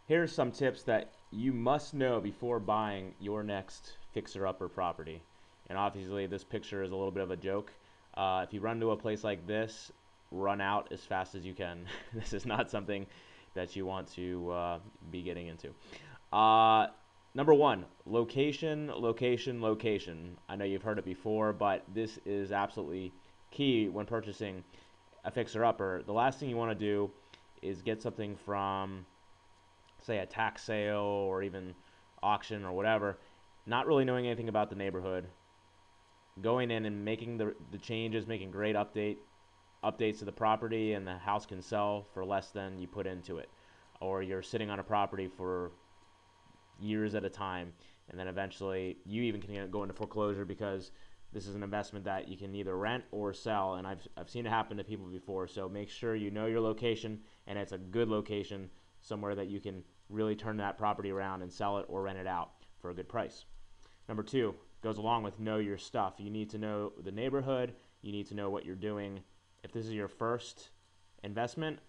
Here's some tips that you must know before buying your next fixer-upper property. And obviously this picture is a little bit of a joke. If you run to a place like this, run out as fast as you can. This is not something that you want to be getting into. Number one, location, location, location. I know you've heard it before, but this is absolutely key when purchasing a fixer-upper. The last thing you want to do is get something from, say, a tax sale or even auction or whatever, not really knowing anything about the neighborhood, going in and making the changes, making great updates to the property, and the house can sell for less than you put into it. Or you're sitting on a property for years at a time, and then eventually you even can go into foreclosure because this is an investment that you can either rent or sell, and I've seen it happen to people before. So make sure you know your location, and it's a good location, somewhere that you can really turn that property around and sell it or rent it out for a good price. Number two goes along with know your stuff. You need to know the neighborhood. You need to know what you're doing. If this is your first investment,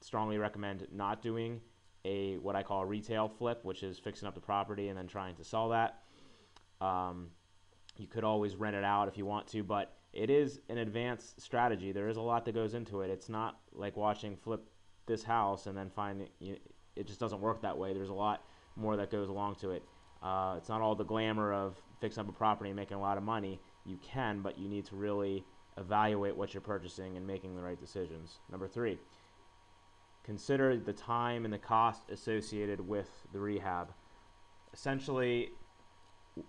strongly recommend not doing what I call a retail flip, which is fixing up the property and then trying to sell that. You could always rent it out if you want to, but it is an advanced strategy. There is a lot that goes into it. It's not like watching flip this house and then finding it just doesn't work that way. There's a lot more that goes along to it. It's not all the glamour of fixing up a property and making a lot of money. You can, but you need to really evaluate what you're purchasing and making the right decisions. Number three, consider the time and the cost associated with the rehab. Essentially,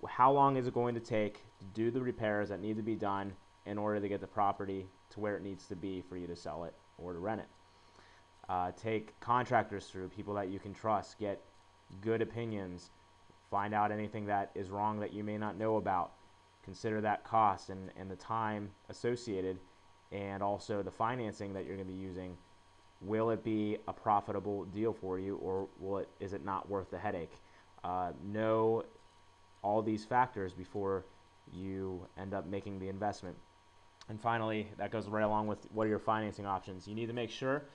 how long is it going to take to do the repairs that need to be done in order to get the property to where it needs to be for you to sell it or to rent it. Take contractors through, people that you can trust, get good opinions, find out anything that is wrong that you may not know about. Consider that cost and the time associated, and also the financing that you're going to be using. Will it be a profitable deal for you, or is it not worth the headache? Know all these factors before you end up making the investment. And finally, that goes right along with what are your financing options. You need to make sure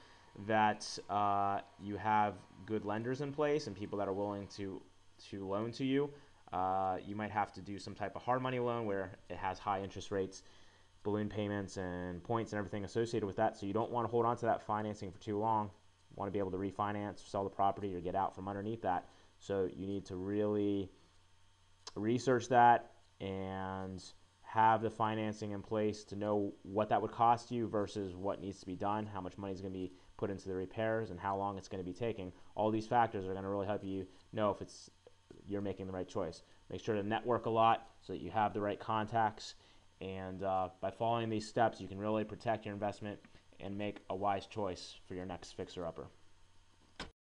that you have good lenders in place and people that are willing to loan to you. You might have to do some type of hard money loan where it has high interest rates, balloon payments, and points and everything associated with that. So you don't want to hold on to that financing for too long. You want to be able to refinance, sell the property, or get out from underneath that. So you need to really research that and have the financing in place to know what that would cost you versus what needs to be done, how much money is going to be put into the repairs, and how long it's going to be taking. All these factors are going to really help you know if you're making the right choice. Make sure to network a lot so that you have the right contacts, and by following these steps, you can really protect your investment and make a wise choice for your next fixer-upper.